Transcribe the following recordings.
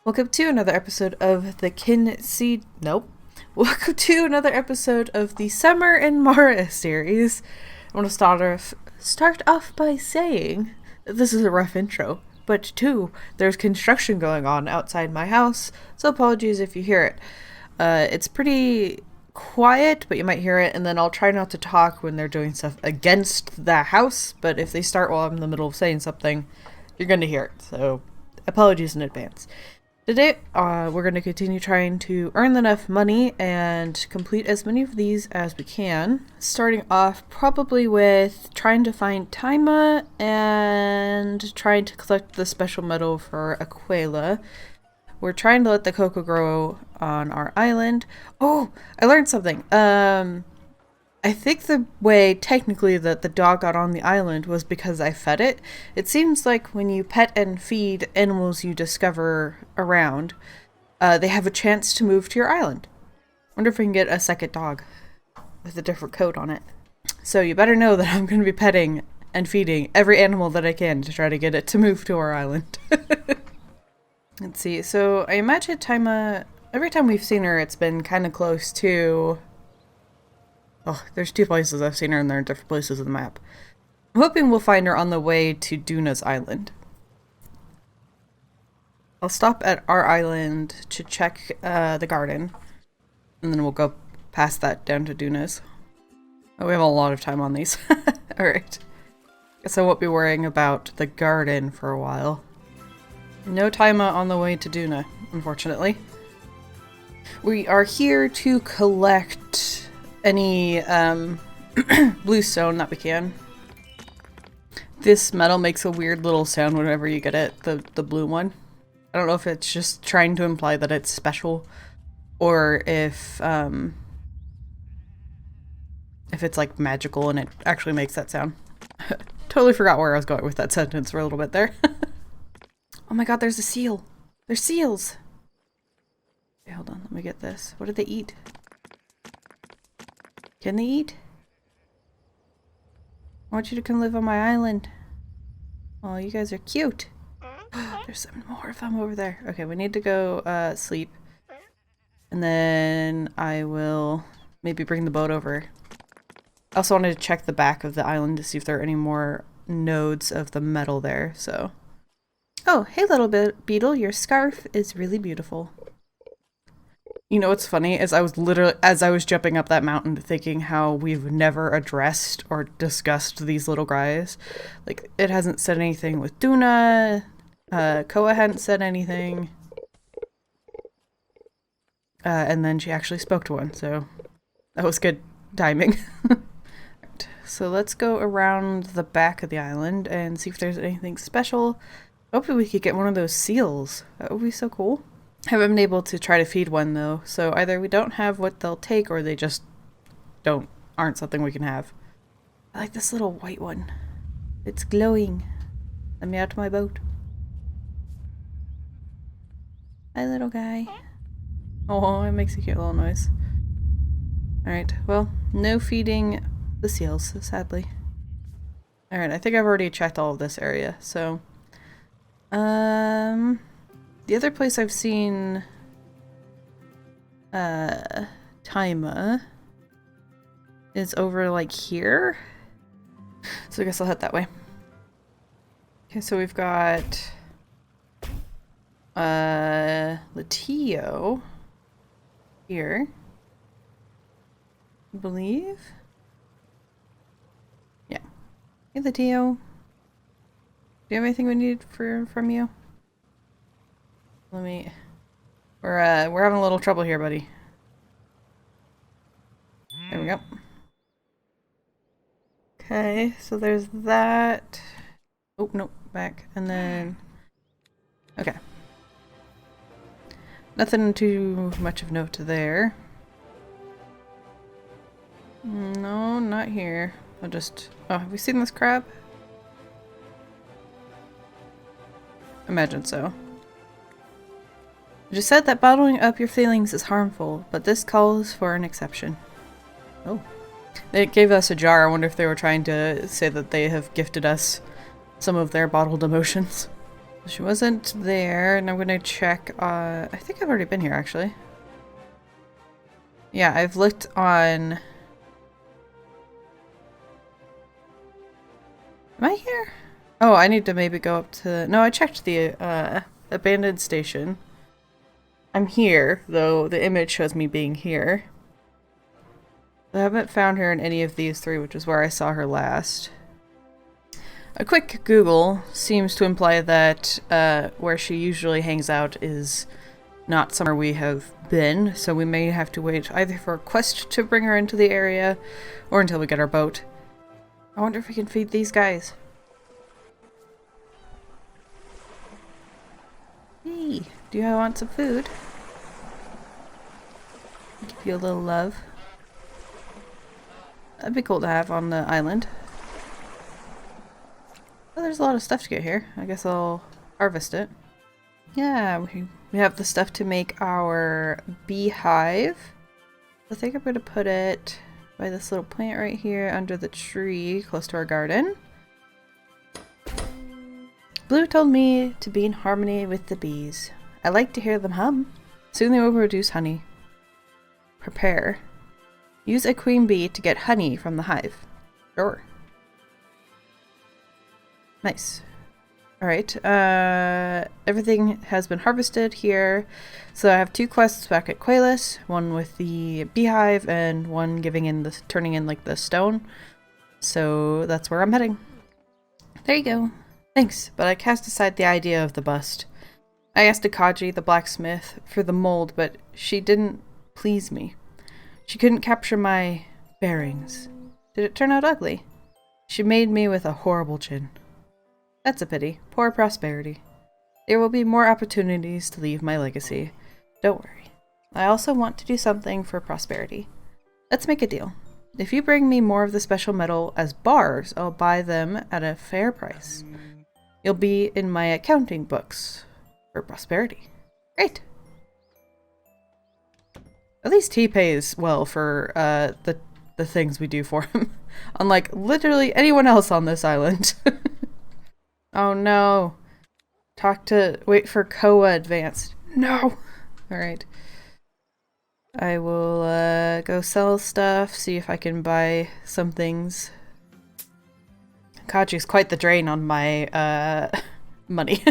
Welcome to another episode of the Nope. Welcome to another episode of the Summer in Mara series. I want to start off by saying that this is a rough intro, but two, there's construction going on outside my house, so apologies if you hear it. It's pretty quiet, but you might hear it, and then I'll try not to talk when they're doing stuff against the house, but if they start while I'm in the middle of saying something, you're going to hear it, so apologies in advance. Today, we're going to continue trying to earn enough money and complete as many of these as we can. Starting off probably with trying to find Taima and trying to collect the special medal for Aquila. We're trying to let the cocoa grow on our island. Oh, I learned something. I think the way, technically, that the dog got on the island was because I fed it. It seems like when you pet and feed animals you discover around, they have a chance to move to your island. Wonder if we can get a second dog with a different coat on it. So you better know that I'm going to be petting and feeding every animal that I can to try to get it to move to our island. Let's see. So I imagine Taima, every time we've seen her, it's been kind of close to... Oh, there's two places I've seen her, and they're in different places of the map. I'm hoping we'll find her on the way to Duna's island. I'll stop at our island to check the garden, and then we'll go past that down to Duna's. Oh, we have a lot of time on these. Alright. Guess I won't be worrying about the garden for a while. No Taima on the way to Duna, unfortunately. We are here to collect any blue stone that we can. This metal makes a weird little sound whenever you get it, the blue one. I don't know if it's just trying to imply that it's special, or if it's like magical and it actually makes that sound. Totally forgot where I was going with that sentence for a little bit there. Oh my god, there's a seal! There's seals! Okay, hold on, let me get this. What did they eat? Can they eat? I want you to come live on my island. Oh, you guys are cute. There's some more of them over there. Okay, we need to go sleep. And then I will maybe bring the boat over. I also wanted to check the back of the island to see if there are any more nodes of the metal there, so. Oh, hey little beetle, your scarf is really beautiful. You know what's funny is I was jumping up that mountain thinking how we've never addressed or discussed these little guys. Like, it hasn't said anything with Duna, Koa hadn't said anything. And then she actually spoke to one, so that was good timing. Right, so let's go around the back of the island and see if there's anything special. Hopefully we could get one of those seals. That would be so cool. Haven't been able to try to feed one though, so either we don't have what they'll take or they just aren't something we can have. I like this little white one. It's glowing. Let me out to my boat. Hi little guy. Oh, it makes a cute little noise. Alright, well, no feeding the seals, sadly. Alright, I think I've already checked all of this area, so... The other place I've seen Taima is over like here. So I guess I'll head that way. Okay, so we've got Latio here. I believe. Yeah. Hey Latio. Do you have anything we need from you? We're having a little trouble here, buddy. There we go. Okay, so there's that. Oh, nope, back. And then... Okay. Nothing too much of note there. No, not here. I'll just... Oh, have we seen this crab? Imagine so. It is said that bottling up your feelings is harmful, but this calls for an exception. Oh. They gave us a jar. I wonder if they were trying to say that they have gifted us some of their bottled emotions. She wasn't there, and I'm gonna check, I think I've already been here, actually. Yeah, I've looked on... Am I here? Oh, I need to maybe go up to... No, I checked the, abandoned station. I'm here, though the image shows me being here. I haven't found her in any of these three, which is where I saw her last. A quick Google seems to imply that where she usually hangs out is not somewhere we have been, so we may have to wait either for a quest to bring her into the area or until we get our boat. I wonder if we can feed these guys. Hey, do you want some food? Give you a little love. That'd be cool to have on the island. Oh, there's a lot of stuff to get here. I guess I'll harvest it. Yeah, we have the stuff to make our beehive. I think I'm going to put it by this little plant right here under the tree close to our garden. Blue told me to be in harmony with the bees. I like to hear them hum. Soon they will produce honey. Prepare. Use a queen bee to get honey from the hive. Sure. Nice. Alright, everything has been harvested here. So I have 2 quests back at Qualis, one with the beehive and one turning in like the stone. So that's where I'm heading. There you go. Thanks, but I cast aside the idea of the bust. I asked Akaji, the blacksmith, for the mold, but she didn't please me. She couldn't capture my bearings. Did it turn out ugly? She made me with a horrible chin. That's a pity. Poor Prosperity. There will be more opportunities to leave my legacy. Don't worry. I also want to do something for Prosperity. Let's make a deal. If you bring me more of the special metal as bars, I'll buy them at a fair price. You'll be in my accounting books for Prosperity. Great! At least he pays well for the things we do for him. Unlike literally anyone else on this island. Oh no. Wait for Koa Advanced. No! Alright. I will go sell stuff, see if I can buy some things. Kaji's quite the drain on my money.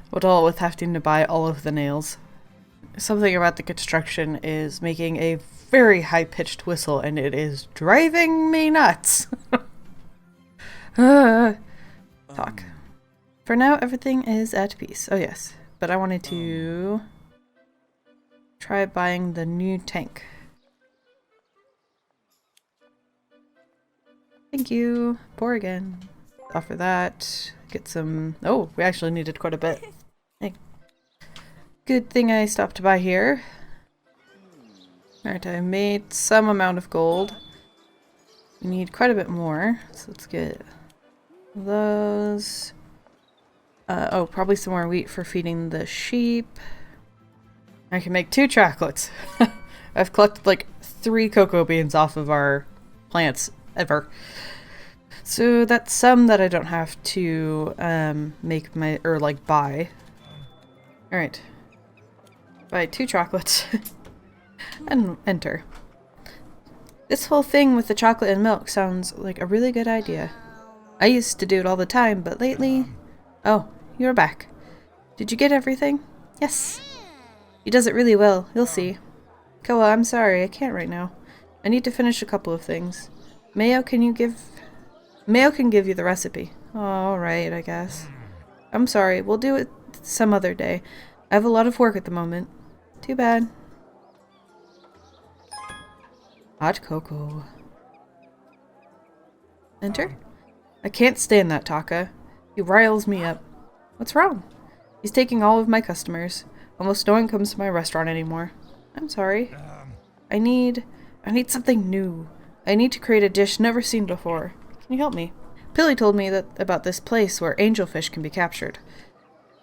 What all with having to buy all of the nails. Something about the construction is making a very high-pitched whistle, and it is driving me nuts. Talk. For now, everything is at peace. Oh yes, but I wanted to try buying the new tank. Thank you. Pour again. Offer that. Get some... Oh, we actually needed quite a bit. Hey. Good thing I stopped by here. Alright, I made some amount of gold. We need quite a bit more, so let's get those. Oh, probably some more wheat for feeding the sheep. I can make 2 chocolates. I've collected like 3 cocoa beans off of our plants ever. So that's some that I don't have to buy. Alright. Buy 2 chocolates. And enter. This whole thing with the chocolate and milk sounds like a really good idea. I used to do it all the time, but lately... Oh, you're back. Did you get everything? Yes. He does it really well. You'll see. Koa, I'm sorry. I can't right now. I need to finish a couple of things. Mayo can give you the recipe. Oh, alright, I guess. I'm sorry. We'll do it some other day. I have a lot of work at the moment. Too bad. Hot cocoa. Enter? I can't stand that Taka. He riles me up. What's wrong? He's taking all of my customers. Almost no one comes to my restaurant anymore. I'm sorry. I need something new. I need to create a dish never seen before. Can you help me? Pilly told me about this place where angelfish can be captured.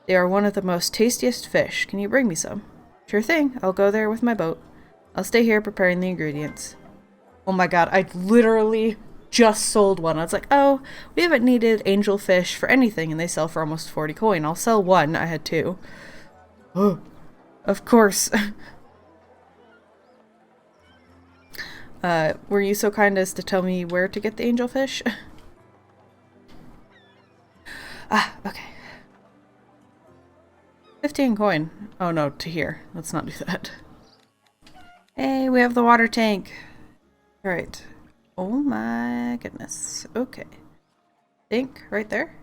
They are one of the most tastiest fish. Can you bring me some? Sure thing. I'll go there with my boat. I'll stay here preparing the ingredients. Oh my god, I literally just sold one. I was like, oh, we haven't needed angelfish for anything, and they sell for almost 40 coin. I'll sell one. I had two. Oh, of course. Were you so kind as to tell me where to get the angelfish? Ah, okay. 15 coin. Oh no, to here. Let's not do that. Hey, we have the water tank. Alright. Oh my goodness. Okay. Tank right there.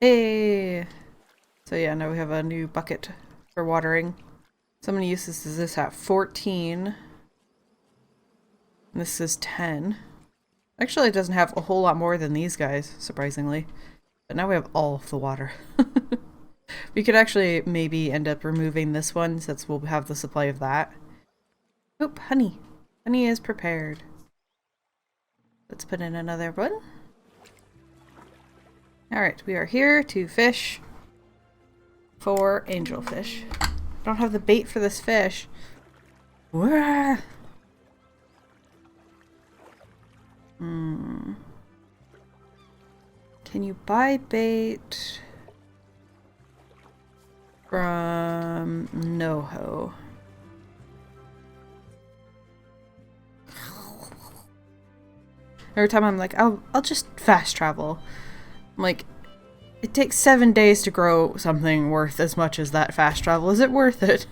Hey! So yeah, now we have a new bucket for watering. So many uses does this have? 14. And this is 10. Actually, it doesn't have a whole lot more than these guys, surprisingly. But now we have all of the water. We could actually maybe end up removing this one since we'll have the supply of that. Oop, honey. Honey is prepared. Let's put in another one. Alright, we are here to fish for angelfish. I don't have the bait for this fish. Wah! Can you buy bait from NoHo? Every time I'm like, I'll just fast travel. I'm like, it takes 7 days to grow something worth as much as that fast travel. Is it worth it?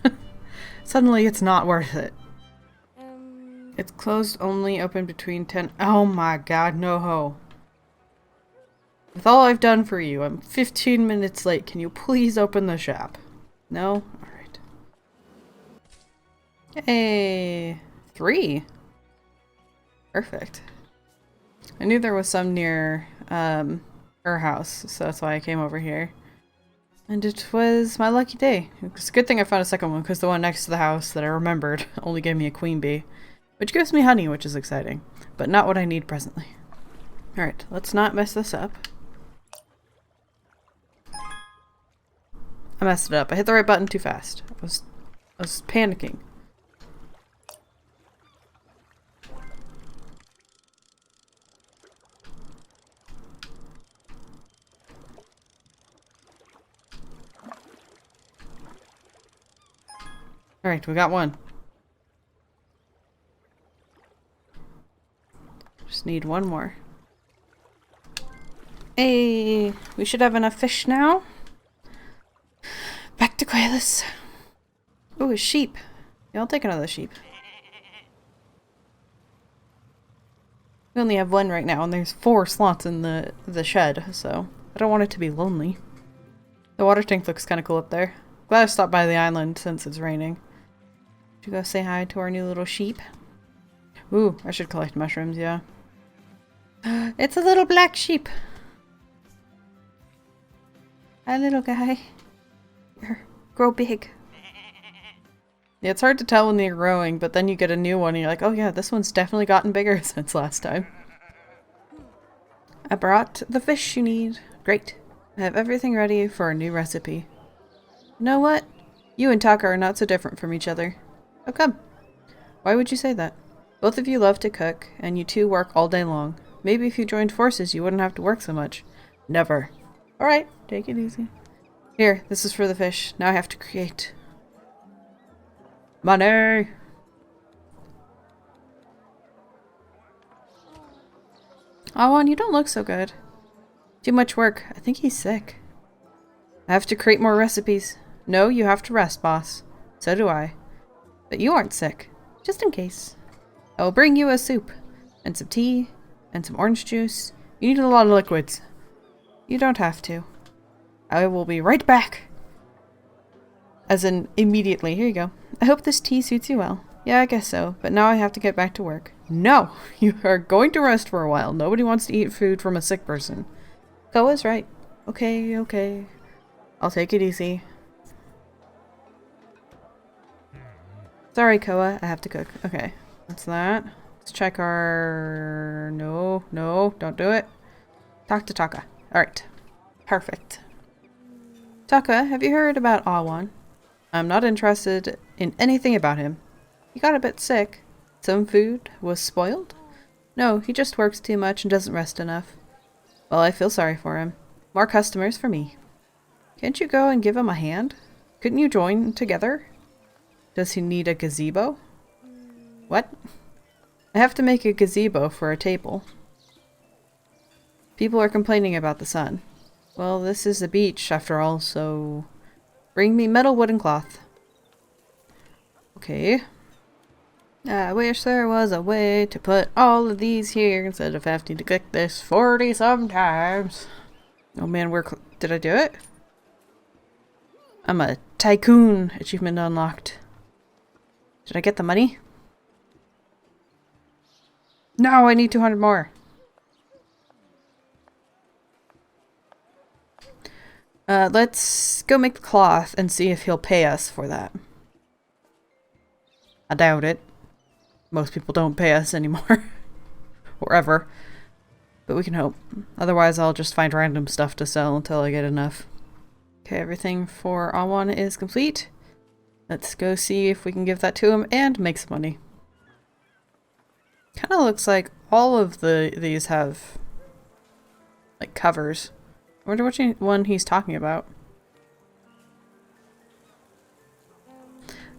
Suddenly it's not worth it. It's closed only, open between 10. Oh my god, NoHo. With all I've done for you, I'm 15 minutes late. Can you please open the shop? No? Alright. Hey! 3! Perfect. I knew there was some near her house, so that's why I came over here. And it was my lucky day. It's a good thing I found a second one, because the one next to the house that I remembered only gave me a queen bee. Which gives me honey, which is exciting. But not what I need presently. Alright, let's not mess this up. I messed it up. I hit the right button too fast. I was panicking. Alright, we got one. Just need one more. Hey, we should have enough fish now. Back to Qualis. Ooh, a sheep. Yeah, I'll take another sheep. We only have one right now, and there's 4 slots in the shed, so I don't want it to be lonely. The water tank looks kind of cool up there. Glad I stopped by the island since it's raining. Should we go say hi to our new little sheep? Ooh, I should collect mushrooms, yeah. It's a little black sheep. Hi, little guy. Here, grow big. Yeah, it's hard to tell when they're growing, but then you get a new one and you're like, oh yeah, this one's definitely gotten bigger since last time. I brought the fish you need. Great. I have everything ready for a new recipe. You know what? You and Taka are not so different from each other. How come? Why would you say that? Both of you love to cook, and you two work all day long. Maybe if you joined forces, you wouldn't have to work so much. Never. Alright, take it easy. Here, this is for the fish. Now I have to create. Money! Awan, you don't look so good. Too much work. I think he's sick. I have to create more recipes. No, you have to rest, boss. So do I. But you aren't sick. Just in case. I will bring you a soup. And some tea. And some orange juice. You need a lot of liquids. You don't have to. I will be right back. As in, immediately. Here you go. I hope this tea suits you well. Yeah, I guess so. But now I have to get back to work. No! You are going to rest for a while. Nobody wants to eat food from a sick person. Koa's right. Okay, okay. I'll take it easy. Sorry, Koa. I have to cook. Okay. That's that. Let's check our... No, don't do it. Talk to Taka. Alright. Perfect. Taka, have you heard about Awan? I'm not interested in anything about him. He got a bit sick. Some food was spoiled. No, he just works too much and doesn't rest enough. Well, I feel sorry for him. More customers for me. Can't you go and give him a hand? Couldn't you join together? Does he need a gazebo? What? I have to make a gazebo for a table. People are complaining about the sun. Well, this is a beach after all, so... Bring me metal, wood, and cloth. Okay. I wish there was a way to put all of these here instead of having to click this 40 sometimes. Oh man, did I do it? I'm a tycoon. Achievement unlocked. Did I get the money? No, I need 200 more. Let's go make the cloth and see if he'll pay us for that. I doubt it. Most people don't pay us anymore. Or ever. But we can hope. Otherwise I'll just find random stuff to sell until I get enough. Okay, everything for Awan is complete. Let's go see if we can give that to him and make some money. Kind of looks like all of these have like covers. I wonder which one he's talking about.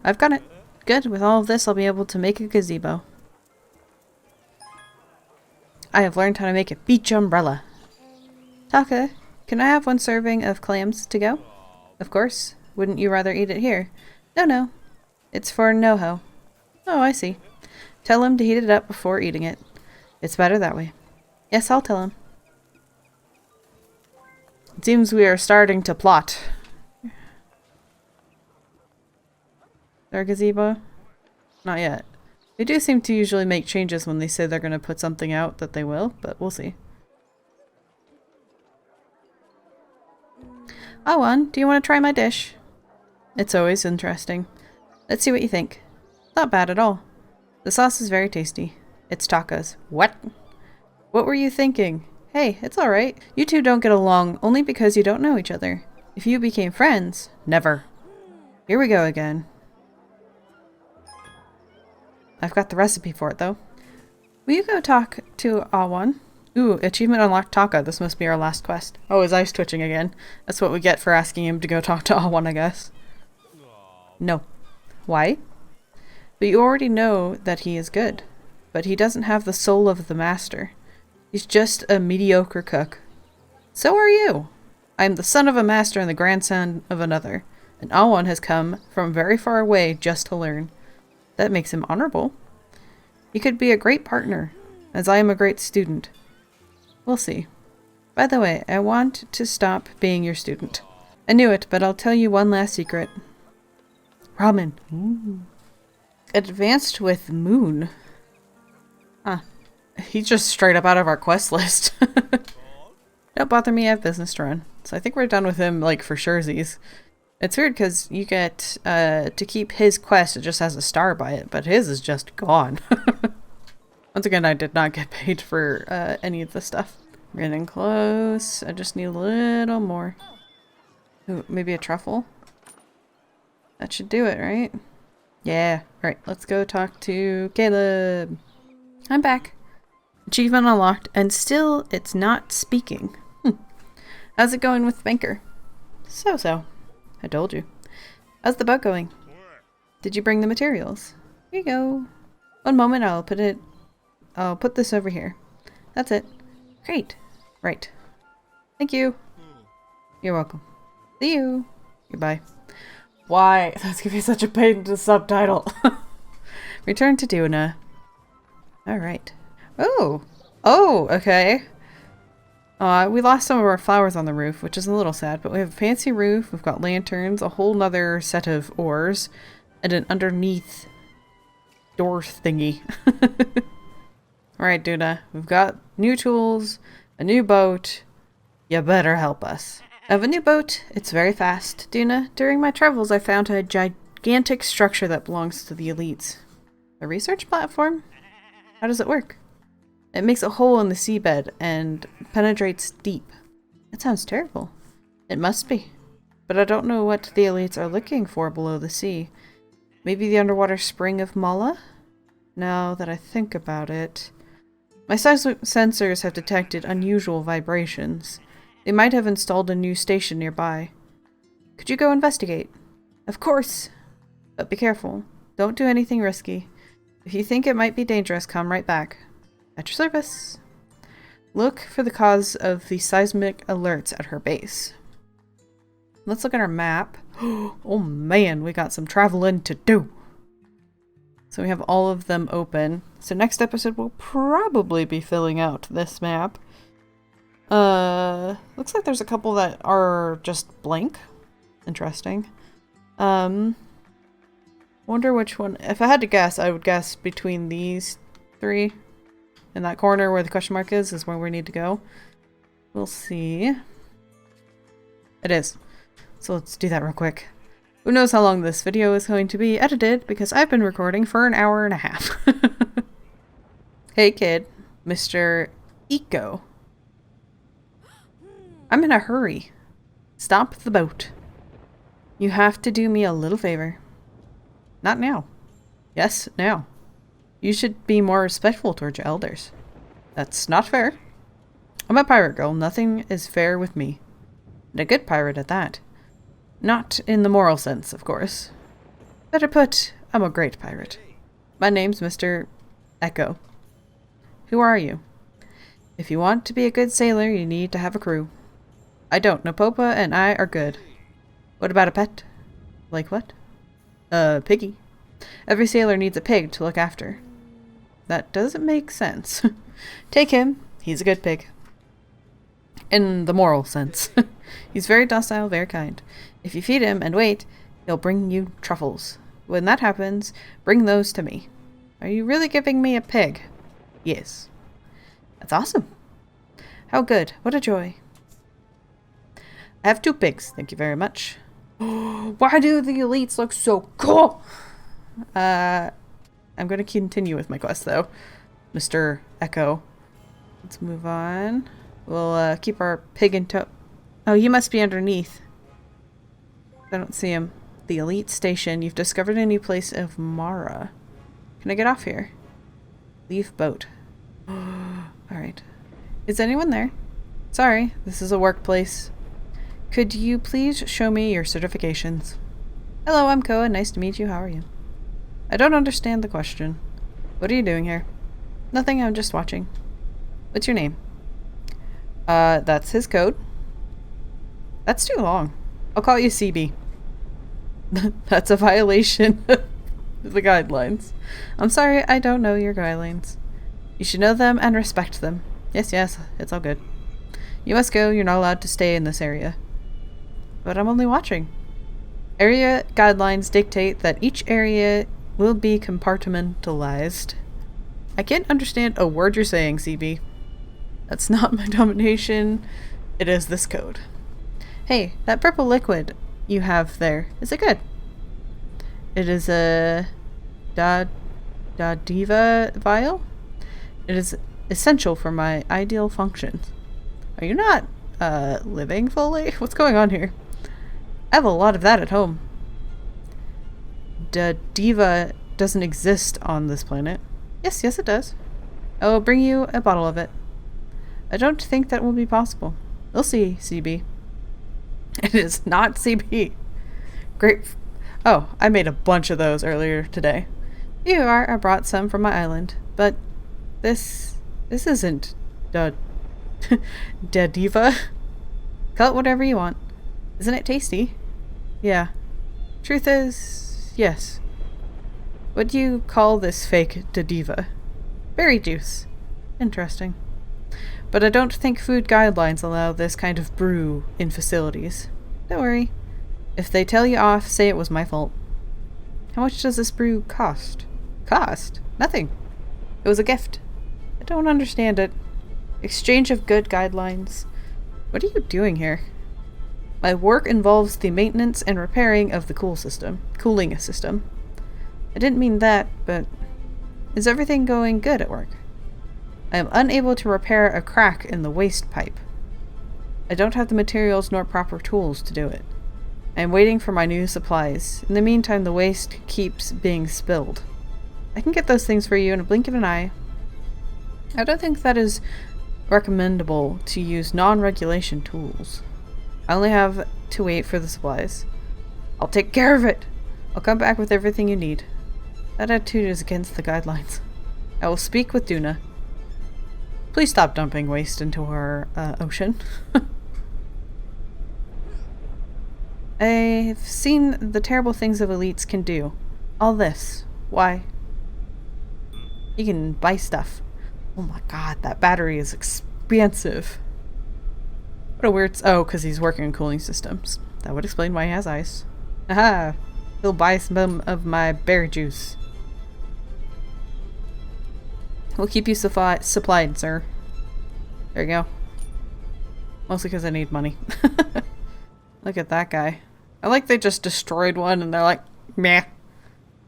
I've got it. Good. With all of this, I'll be able to make a gazebo. I have learned how to make a beach umbrella. Taka, can I have one serving of clams to go? Of course. Wouldn't you rather eat it here? No. It's for Noho. Oh, I see. Tell him to heat it up before eating it. It's better that way. Yes, I'll tell him. It seems we are starting to plot. Their gazebo? Not yet. They do seem to usually make changes when they say they're going to put something out that they will, but we'll see. Awan, do you want to try my dish? It's always interesting. Let's see what you think. Not bad at all. The sauce is very tasty. It's Taka's. What? What were you thinking? Hey, it's alright. You two don't get along only because you don't know each other. If you became friends, never. Here we go again. I've got the recipe for it, though. Will you go talk to Awan? Ooh, achievement unlocked Taka. This must be our last quest. Oh, his eye's twitching again. That's what we get for asking him to go talk to Awan, I guess. No. Why? But you already know that he is good. But he doesn't have the soul of the master. He's just a mediocre cook. So are you. I am the son of a master and the grandson of another. And Awan has come from very far away just to learn. That makes him honorable. He could be a great partner, as I am a great student. We'll see. By the way, I want to stop being your student. I knew it, but I'll tell you one last secret. Ramen. Ooh. Advanced with Moon. Huh. He's just straight up out of our quest list. Don't bother me, I have business to run. So I think we're done with him, like, for surezies. It's weird because you get to keep his quest, it just has a star by it, but his is just gone. Once again, I did not get paid for any of this stuff. We're getting close. I just need a little more. Ooh, maybe a truffle? That should do it, right? Yeah. Alright, let's go talk to Caleb. I'm back. Achievement unlocked, and still it's not speaking. How's it going with Banker? So. I told you. How's the boat going? Did you bring the materials? Here you go. One moment, I'll put this over here. That's it. Great. Right. Thank you. You're welcome. See you. Goodbye. Why? That's gonna be such a pain to subtitle. Return to Duna. Alright. Oh! Oh, okay. We lost some of our flowers on the roof, which is a little sad, but we have a fancy roof, we've got lanterns, a whole nother set of oars, and an underneath door thingy. Alright, Duna, we've got new tools, a new boat. You better help us. I have a new boat. It's very fast. Duna, during my travels I found a gigantic structure that belongs to the elites. A research platform? How does it work? It makes a hole in the seabed and penetrates deep. That sounds terrible. It must be. But I don't know what the elites are looking for below the sea. Maybe the underwater spring of Mala? Now that I think about it... My sensors have detected unusual vibrations. They might have installed a new station nearby. Could you go investigate? Of course! But be careful. Don't do anything risky. If you think it might be dangerous, come right back. At your service. Look for the cause of the seismic alerts at her base. Let's look at our map. Oh man, we got some traveling to do. So we have all of them open. So next episode we'll probably be filling out this map. Looks like there's a couple that are just blank. Interesting. Wonder which one. If I had to guess, I would guess between these three. In that corner where the question mark is where we need to go. We'll see. It is. So let's do that real quick. Who knows how long this video is going to be edited, because I've been recording for an hour and a half. Hey kid, Mr. Eco. I'm in a hurry. Stop the boat. You have to do me a little favor. Not now. Yes, now. You should be more respectful towards your elders. That's not fair. I'm a pirate girl. Nothing is fair with me. And a good pirate at that. Not in the moral sense, of course. Better put, I'm a great pirate. My name's Mr. Echo. Who are you? If you want to be a good sailor, you need to have a crew. I don't. Napopa and I are good. What about a pet? Like what? Piggy. Every sailor needs a pig to look after. That doesn't make sense. Take him. He's a good pig. In the moral sense. He's very docile, very kind. If you feed him and wait, he'll bring you truffles. When that happens, bring those to me. Are you really giving me a pig? Yes. That's awesome. How good. What a joy. I have 2 pigs. Thank you very much. Why do the elites look so cool? I'm going to continue with my quest, though. Mr. Echo. Let's move on. We'll keep our pig in tow. Oh, you must be underneath. I don't see him. The elite station. You've discovered a new place of Mara. Can I get off here? Leave boat. Alright. Is anyone there? Sorry, this is a workplace. Could you please show me your certifications? Hello, I'm Koa. Nice to meet you. How are you? I don't understand the question. What are you doing here? Nothing, I'm just watching. What's your name? That's his code. That's too long. I'll call you CB. That's a violation of the guidelines. I'm sorry, I don't know your guidelines. You should know them and respect them. Yes, it's all good. You must go, you're not allowed to stay in this area. But I'm only watching. Area guidelines dictate that each area will be compartmentalized. I can't understand a word you're saying, CB. That's not my domination. It is this code. Hey, that purple liquid you have there, is it good? It is a Dadiva vial? It is essential for my ideal functions. Are you not, living fully? What's going on here? I have a lot of that at home. Dadiva doesn't exist on this planet. Yes, it does. I will bring you a bottle of it. I don't think that will be possible. We'll see, CB. It is not CB. Great. Oh, I made a bunch of those earlier today. Here you are. I brought some from my island. But this isn't Dadiva. Call it whatever you want. Isn't it tasty? Yeah. Truth is, yes. What do you call this fake Dadiva? Berry juice. Interesting. But I don't think food guidelines allow this kind of brew in facilities. Don't worry. If they tell you off, say it was my fault. How much does this brew cost? Cost? Nothing. It was a gift. I don't understand it. Exchange of good guidelines. What are you doing here? My work involves the maintenance and repairing of the cooling system. I didn't mean that, but is everything going good at work? I am unable to repair a crack in the waste pipe. I don't have the materials nor proper tools to do it. I am waiting for my new supplies. In the meantime, the waste keeps being spilled. I can get those things for you in a blink of an eye. I don't think that is recommendable to use non-regulation tools. I only have to wait for the supplies. I'll take care of it! I'll come back with everything you need. That attitude is against the guidelines. I will speak with Duna. Please stop dumping waste into our ocean. I've seen the terrible things of elites can do. All this. Why? You can buy stuff. Oh my god, that battery is expensive. What a weird... Oh, because he's working on cooling systems. That would explain why he has ice. Aha! He'll buy some of my berry juice. We'll keep you supplied, sir. There you go. Mostly because I need money. Look at that guy. I like they just destroyed one and they're like, meh.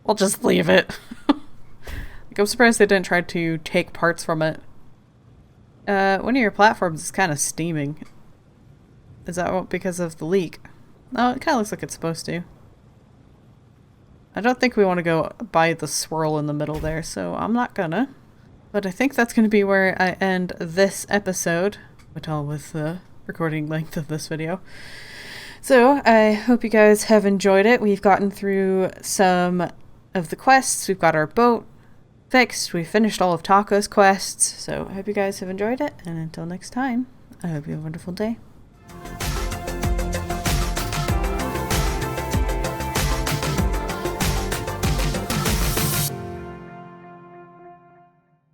We'll just leave it. Like, I'm surprised they didn't try to take parts from it. One of your platforms is kind of steaming. Is that because of the leak? No, it kind of looks like it's supposed to. I don't think we want to go by the swirl in the middle there, so I'm not gonna. But I think that's going to be where I end this episode, with all with the recording length of this video. So I hope you guys have enjoyed it. We've gotten through some of the quests. We've got our boat fixed. We finished all of Taco's quests. So I hope you guys have enjoyed it. And until next time, I hope you have a wonderful day.